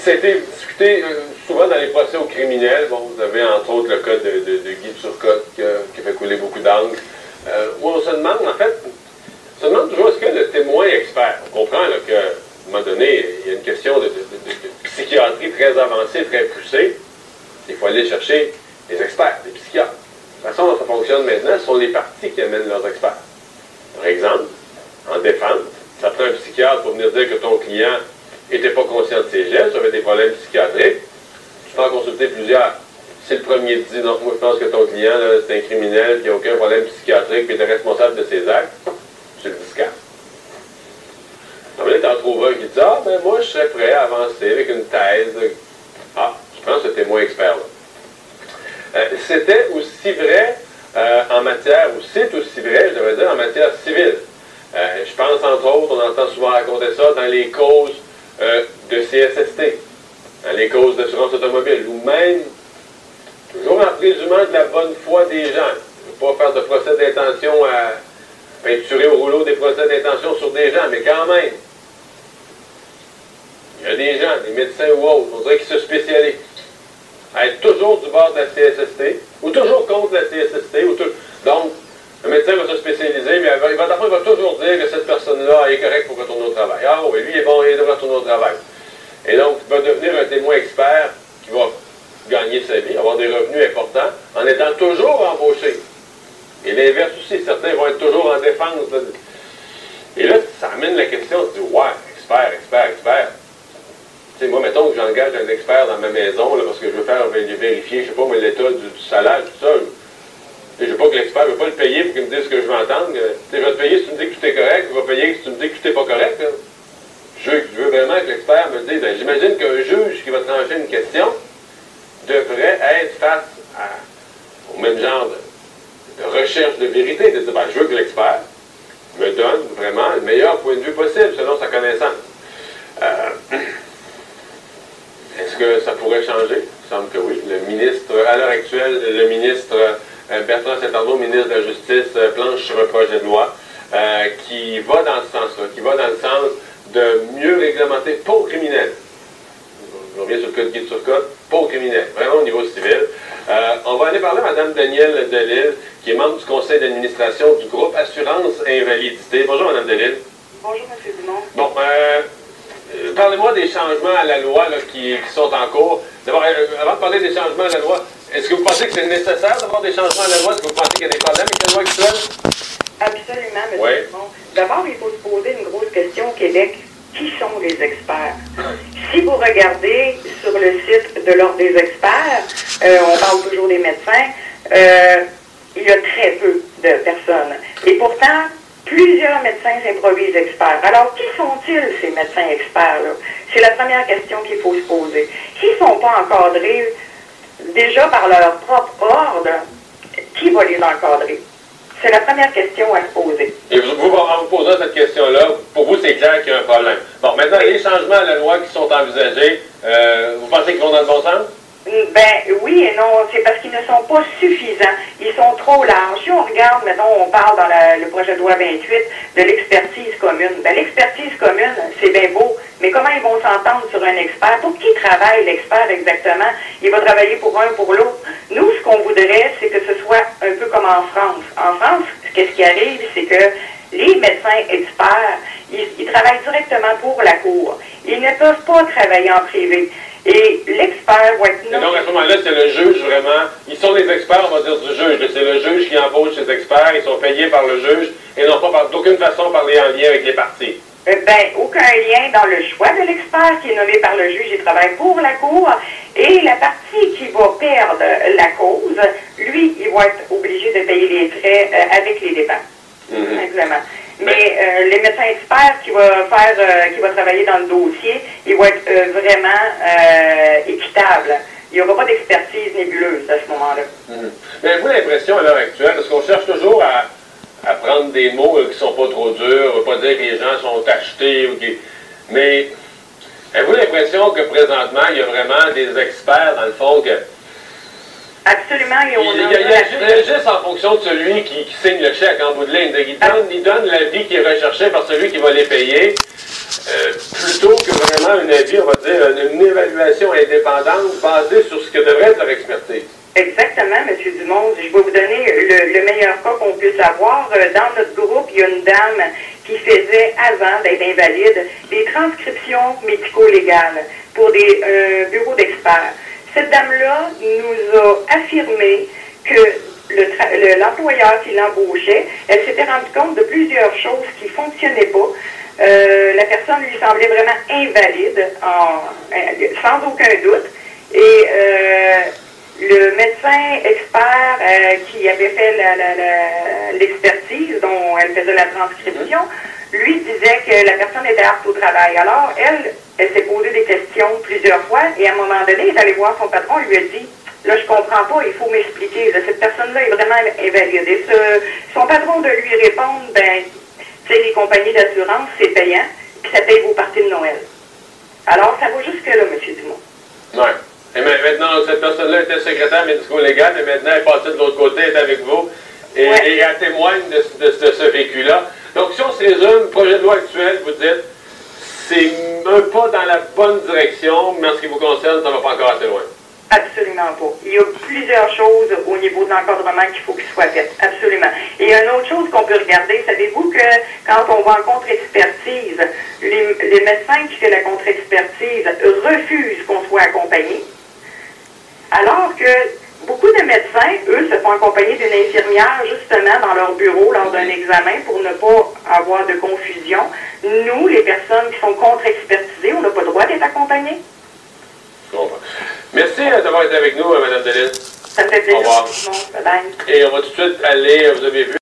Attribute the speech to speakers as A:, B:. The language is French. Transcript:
A: ça a été discuté souvent dans les procès aux criminels. Bon, vous avez entre autres le cas de Guy Turcotte qui a fait couler beaucoup d'encre. Où on se demande, en fait, on se demande toujours est-ce que le témoin expert, on comprend qu'à un moment donné, il y a une question de psychiatrie très avancée, très poussée. Il faut aller chercher des experts, des psychiatres. De toute façon, dont ça fonctionne maintenant, ce sont les parties qui amènent leurs experts. Par exemple, en défense, ça prend un psychiatre pour venir dire que ton client n'était pas conscient de ses gestes, avait des problèmes psychiatriques. Tu peux en consulter plusieurs. Si le premier te dit, donc moi je pense que ton client, c'est un criminel qui n'a aucun problème psychiatrique et est responsable de ses actes, tu le discartes. Tu en trouves un qui dit, ah ben moi je serais prêt à avancer avec une thèse. Ah, je prends ce témoin expert-là. C'était aussi vrai en matière, ou c'est aussi vrai, je devrais dire, en matière civile. Je pense, entre autres, on entend souvent raconter ça dans les causes de CSST, dans les causes d'assurance automobile, ou même, toujours en présumant de la bonne foi des gens. Je ne veux pas faire de procès d'intention à peinturer au rouleau des procès d'intention sur des gens, mais quand même, il y a des gens, des médecins ou autres, on dirait qu'ils se spécialisent à être toujours du bord de la CSST, ou toujours contre la CSST, donc, le médecin va se spécialiser, mais il va toujours dire que cette personne-là est correcte pour retourner au travail. Ah oui, lui est bon, il devrait retourner au travail. Et donc, il va devenir un témoin expert qui va gagner sa vie, avoir des revenus importants, en étant toujours embauché. Et l'inverse aussi, certains vont être toujours en défense. Là. Et là, ça amène la question, tu dis, ouais, expert. Tu sais, moi, mettons que j'engage un expert dans ma maison, là, parce que je veux faire vérifier, je sais pas, moi, l'état du salaire, tout ça. Je ne veux pas que l'expert ne veut pas le payer pour qu'il me dise ce que je veux entendre. Je vais te payer si tu me dis que tout est correct, je vais payer si tu me dis que tout n'est pas correct. Là. Je veux vraiment que l'expert me dise, ben, j'imagine qu'un juge qui va trancher une question devrait être face au même genre de recherche de vérité, de dire, ben, je veux que l'expert me donne vraiment le meilleur point de vue possible selon sa connaissance. Est-ce que ça pourrait changer? Il semble que oui. Le ministre, à l'heure actuelle, le ministre Bertrand Saint-Arnaud, ministre de la Justice, planche sur un projet de loi qui va dans ce sens-là, qui va dans le sens de mieux réglementer pour criminels. Je reviens sur le cas de Guy Turcotte, pour criminels, vraiment au niveau civil. On va aller parler à Mme Danielle Delisle, qui est membre du conseil d'administration du groupe Assurance Invalidité. Bonjour, Mme Delisle.
B: Bonjour, M. Dumont.
A: Bon, parlez-moi des changements à la loi là, qui sont en cours. D'abord, avant de parler des changements à la loi, est-ce que vous pensez que c'est nécessaire d'avoir des changements à la loi? Est-ce que vous pensez qu'il y a des problèmes avec la loi actuelle?
B: Absolument, M.
A: Oui.
B: Dumont. D'abord, il faut se poser une grosse question au Québec. Qui sont les experts? Si vous regardez sur le site de l'Ordre des experts, on parle toujours des médecins, il y a très peu de personnes. Et pourtant, plusieurs médecins s'improvisent experts. Alors, qui sont-ils, ces médecins experts-là? C'est la première question qu'il faut se poser. S'ils ne sont pas encadrés déjà par leur propre ordre, qui va les encadrer? C'est la première question à se poser.
A: Et vous, en vous posant cette question-là, pour vous, c'est clair qu'il y a un problème. Bon, maintenant, les changements à la loi qui sont envisagés, vous pensez qu'ils vont dans le bon sens?
B: Ben oui et non, c'est parce qu'ils ne sont pas suffisants. Ils sont trop larges. Si on regarde, maintenant, on parle dans le projet de loi 28 de l'expertise commune. Ben, l'expertise commune, c'est bien beau, mais comment ils vont s'entendre sur un expert? Pour qui travaille l'expert exactement? Il va travailler pour un, pour l'autre. Nous, ce qu'on voudrait, c'est que ce soit un peu comme en France. En France, qu'est-ce qui arrive, c'est que les médecins experts, ils travaillent directement pour la Cour. Ils ne peuvent pas travailler en privé. Et l'expert va être...
A: Et donc, à ce moment-là, c'est le juge, vraiment. Ils sont les experts, on va dire, du juge. C'est le juge qui embauche ces experts. Ils sont payés par le juge et non pas d'aucune façon parler en lien avec les parties.
B: Ben, aucun lien dans le choix de l'expert qui est nommé par le juge. Il travaille pour la Cour. Et la partie qui va perdre la cause, lui, il va être obligé de payer les frais avec les dépenses. Simplement. Mais les médecins experts qui va travailler dans le dossier, ils vont être vraiment équitables. Il n'y aura pas d'expertise nébuleuse à ce moment-là.
A: Mais avez-vous l'impression à l'heure actuelle, parce qu'on cherche toujours à prendre des mots qui ne sont pas trop durs, on ne va pas dire que les gens sont achetés, mais avez-vous l'impression que présentement, il y a vraiment des experts, dans le fond, que...
B: Absolument,
A: il agisse en fonction de celui qui signe le chèque en bout de ligne. Il donne l'avis qui est recherché par celui qui va les payer. plutôt que vraiment un avis, on va dire, une évaluation indépendante basée sur ce que devrait être leur expertise.
B: Exactement, M. Dumont. Je vais vous donner le meilleur cas qu'on puisse avoir. Dans notre groupe, il y a une dame qui faisait, avant d'être invalide, des transcriptions médico-légales pour des bureaux d'experts. Cette dame-là nous a affirmé que l'employeur qui l'embauchait, elle s'était rendue compte de plusieurs choses qui ne fonctionnaient pas. La personne lui semblait vraiment invalide, sans aucun doute. Et le médecin expert qui avait fait l'expertise, dont elle faisait la transcription, lui disait que la personne était apte au travail. Alors, elle s'est posé des questions plusieurs fois et à un moment donné, elle est allée voir son patron, lui a dit, là, je comprends pas, il faut m'expliquer. Cette personne-là est vraiment invalide. Et son patron de lui répondre, ben, tu sais, les compagnies d'assurance, c'est payant, puis ça paye vos parties de Noël. Alors, ça va jusque-là, M. Dumont.
A: Oui. Et maintenant, cette personne-là était secrétaire médico-légal, mais maintenant, elle est passée de l'autre côté, elle est avec vous, et elle témoigne de ce vécu-là. Donc, si on se résume, le projet de loi actuel, vous dites, c'est un pas dans la bonne direction, mais en ce qui vous concerne, ça ne va pas encore assez loin.
B: Absolument pas. Il y a plusieurs choses au niveau de l'encadrement qu'il faut qu'il soit fait. Absolument. Et une autre chose qu'on peut regarder, savez-vous que quand on va en contre-expertise, les médecins qui font la contre-expertise refusent qu'on soit accompagné, alors que beaucoup de médecins, eux, se font accompagner d'une infirmière justement dans leur bureau lors d'un examen pour ne pas avoir de confusion. Nous, les personnes qui sont contre-expertisées, on n'a pas le droit d'être accompagnés.
A: Merci d'avoir été avec nous, Mme Delisle.
B: Ça me fait plaisir.
A: Au revoir.
B: Bye bye.
A: Et on va tout de suite aller, vous avez vu,